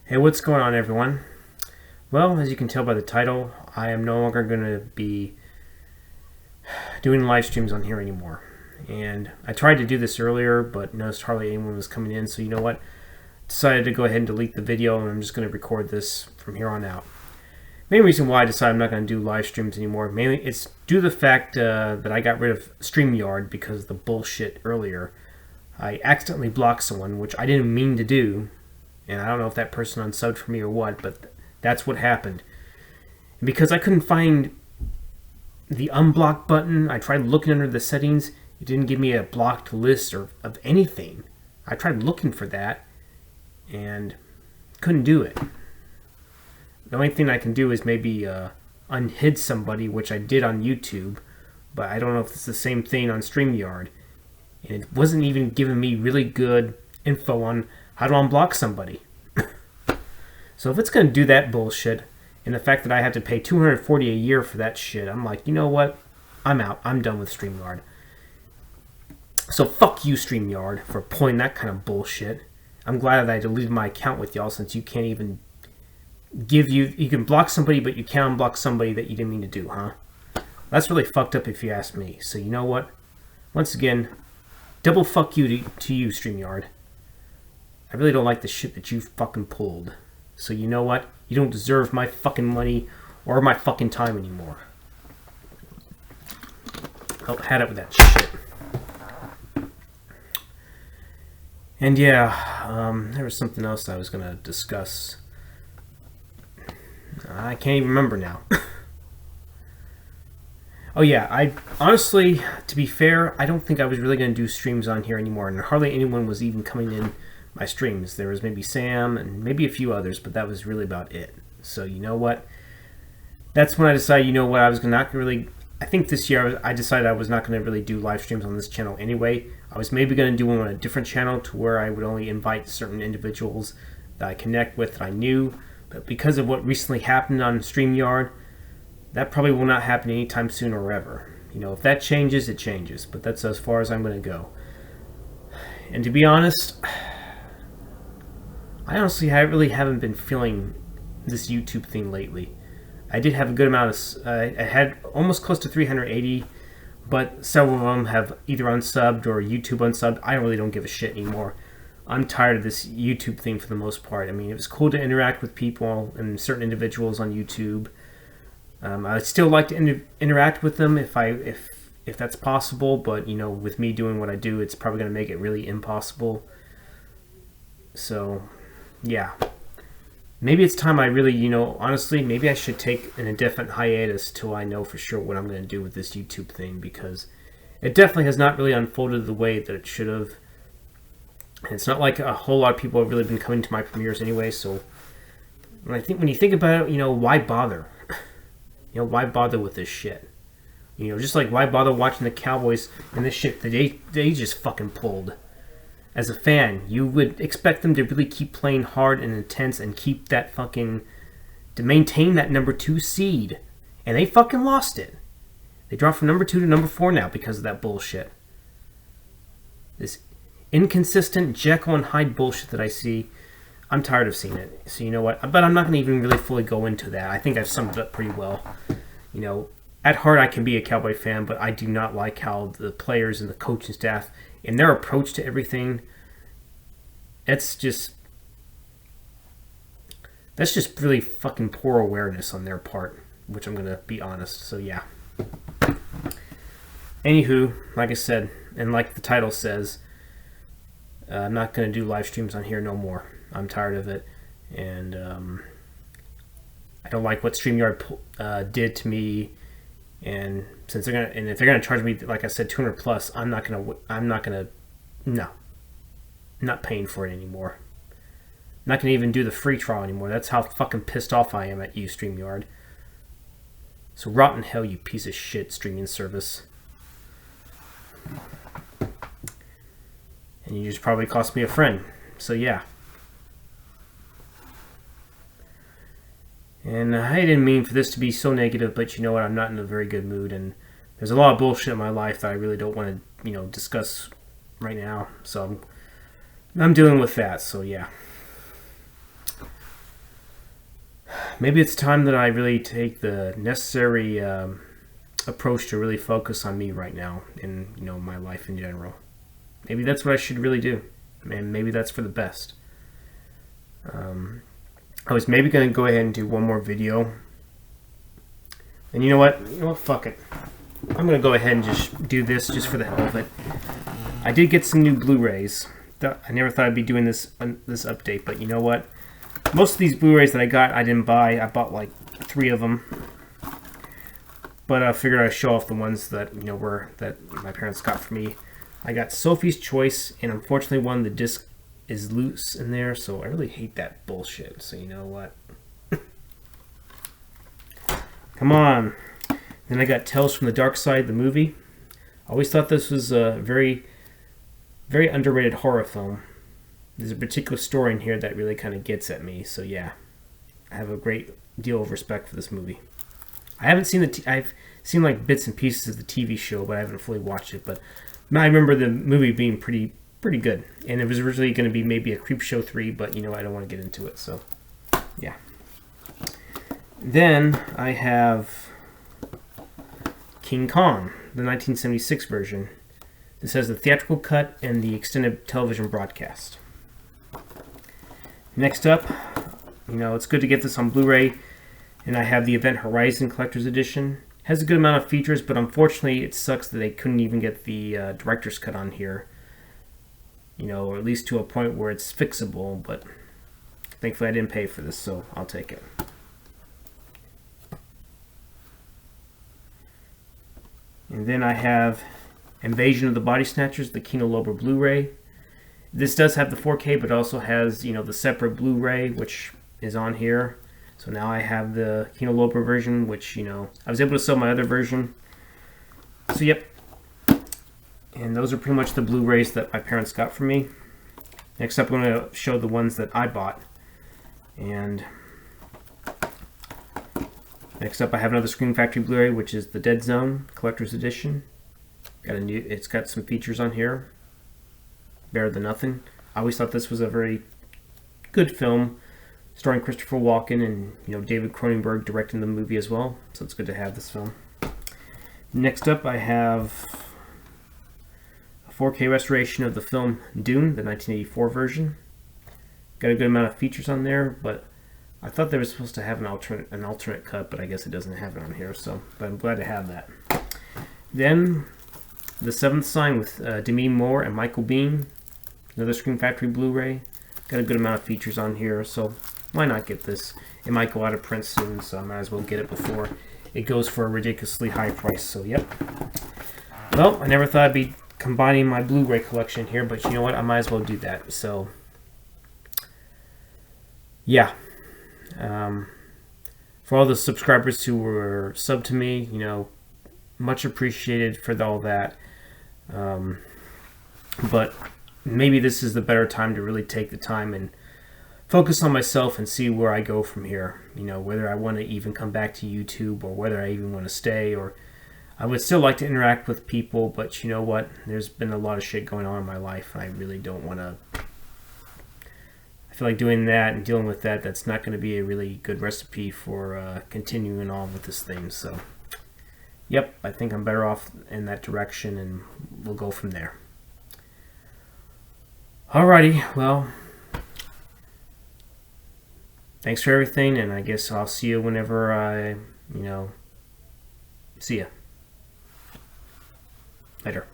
Hey, what's going on, everyone? Well, as you can tell by the title, I am no longer going to be doing live streams on here anymore. And I tried to do this earlier, but noticed hardly anyone was coming in, so you know what? Decided to go ahead and delete the video, and I'm just going to record this from here on out. Main reason why I decided I'm not going to do live streams anymore, mainly it's due to the fact that I got rid of StreamYard because of the bullshit earlier. I accidentally blocked someone, which I didn't mean to do. And I don't know if that person unsubbed for me or what, but that's what happened. And because I couldn't find the unblock button, I tried looking under the settings. It didn't give me a blocked list or of anything. I tried looking for that and couldn't do it. The only thing I can do is maybe unhid somebody, which I did on YouTube, but I don't know if it's the same thing on StreamYard. And it wasn't even giving me really good info on how to unblock somebody. So if it's going to do that bullshit, and the fact that I have to pay $240 a year for that shit, I'm like, you know what? I'm out. I'm done with StreamYard. So fuck you, StreamYard, for pulling that kind of bullshit. I'm glad that I deleted my account with y'all, since you can't even you can block somebody, but you can't unblock somebody that you didn't mean to do, huh? That's really fucked up if you ask me. So you know what? Once again, double fuck you to you, StreamYard. I really don't like the shit that you fucking pulled. So you know what? You don't deserve my fucking money or my fucking time anymore. Oh, had it with that shit. And yeah, there was something else I was going to discuss. I can't even remember now. Oh yeah, I honestly, to be fair, I don't think I was really going to do streams on here anymore, and hardly anyone was even coming in my streams. There was maybe Sam and maybe a few others, but that was really about it. So you know what? That's when I decided, you know what, I was not really... I think this year I decided I was not going to really do live streams on this channel anyway. I was maybe going to do one on a different channel to where I would only invite certain individuals that I connect with that I knew. But because of what recently happened on StreamYard, that probably will not happen anytime soon or ever. You know, if that changes, it changes. But that's as far as I'm going to go. And to be honest, I honestly really haven't been feeling this YouTube thing lately. I did have a good amount of... I had almost close to 380, but several of them have either unsubbed or YouTube unsubbed. I really don't give a shit anymore. I'm tired of this YouTube thing for the most part. I mean, it was cool to interact with people and certain individuals on YouTube. I still like to interact with them if that's possible, but you know, with me doing what I do, it's probably going to make it really impossible. So, yeah. Maybe it's time I really, you know, honestly, maybe I should take an indefinite hiatus till I know for sure what I'm going to do with this YouTube thing, because it definitely has not really unfolded the way that it should have. And it's not like a whole lot of people have really been coming to my premieres anyway, so when you think about it, you know, why bother? You know, why bother with this shit? You know, just like why bother watching the Cowboys and this shit that they just fucking pulled. As a fan, you would expect them to really keep playing hard and intense and keep that fucking... to maintain that number 2 seed. And they fucking lost it. They dropped from number 2 to number 4 now because of that bullshit. This inconsistent Jekyll and Hyde bullshit that I see, I'm tired of seeing it. So you know what? But I'm not going to even really fully go into that. I think I've summed it up pretty well. You know, at heart I can be a Cowboy fan, but I do not like how the players and the coaching staff and their approach to everything, that's just really fucking poor awareness on their part, which I'm going to be honest. So yeah. Anywho, like I said, and like the title says, I'm not going to do live streams on here no more. I'm tired of it, and I don't like what StreamYard did to me. And since if they're gonna charge me, like I said, 200 plus, I'm not paying for it anymore. I'm not gonna even do the free trial anymore. That's how fucking pissed off I am at you, StreamYard. So rot in hell, you piece of shit streaming service. And you just probably cost me a friend. So yeah. And I didn't mean for this to be so negative, but you know what? I'm not in a very good mood, and there's a lot of bullshit in my life that I really don't want to, you know, discuss right now. So I'm dealing with that. So yeah. maybe it's time that I really take the necessary approach to really focus on me right now in my life in general. Maybe that's what I should really do, and maybe that's for the best. I was maybe going to go ahead and do one more video, and you know what? Fuck it. I'm going to go ahead and just do this just for the hell of it. I did get some new Blu-rays. I never thought I'd be doing this update, but you know what? Most of these Blu-rays that I got, I didn't buy. I bought like 3 of them. But I figured I'd show off the ones that that my parents got for me. I got Sophie's Choice, and unfortunately one of the discs is loose in there, so I really hate that bullshit. So you know what? Come on. Then I got Tales from the Dark Side, the movie. I always thought this was a very, very underrated horror film. There's a particular story in here that really kind of gets at me. So yeah, I have a great deal of respect for this movie. I haven't seen I've seen like bits and pieces of the TV show, but I haven't fully watched it. But I remember the movie being pretty good, and it was originally going to be maybe a Creepshow 3, but I don't want to get into it. So yeah. Then I have King Kong, the 1976 version. This has the theatrical cut and the extended television broadcast. Next up, it's good to get this on Blu-ray, and I have the Event Horizon Collector's Edition. It has a good amount of features, but unfortunately it sucks that they couldn't even get the director's cut on here. Or at least to a point where it's fixable, but thankfully I didn't pay for this, so I'll take it. And then I have Invasion of the Body Snatchers, the Kino Lorber Blu-ray. This does have the 4K, but also has, the separate Blu-ray, which is on here. So now I have the Kino Lorber version, which, I was able to sell my other version. So, yep. And those are pretty much the Blu-rays that my parents got for me. Next up, I'm going to show the ones that I bought. And next up, I have another Scream Factory Blu-ray, which is the Dead Zone Collector's Edition. It's got some features on here. Better Than Nothing. I always thought this was a very good film, starring Christopher Walken and David Cronenberg directing the movie as well. So it's good to have this film. Next up, I have a 4K restoration of the film Dune, the 1984 version. Got a good amount of features on there, but I thought they were supposed to have an alternate cut, but I guess it doesn't have it on here. But I'm glad to have that. Then The Seventh Sign with Demi Moore and Michael Biehn. Another Scream Factory Blu-ray. Got a good amount of features on here, so why not get this? It might go out of print soon, so I might as well get it before it goes for a ridiculously high price. So, yep. Well, I never thought I'd be combining my Blu-ray collection here, but you know what? I might as well do that. So, yeah. For all the subscribers who were subbed to me, much appreciated for all that. But maybe this is the better time to really take the time and focus on myself and see where I go from here. Whether I want to even come back to YouTube or whether I even want to stay, or I would still like to interact with people, but you know what? There's been a lot of shit going on in my life, and I really don't want to. I feel like doing that and dealing with that, that's not going to be a really good recipe for continuing on with this thing. So, yep, I think I'm better off in that direction, and we'll go from there. Alrighty, well, thanks for everything, and I guess I'll see you whenever I, see ya. Later.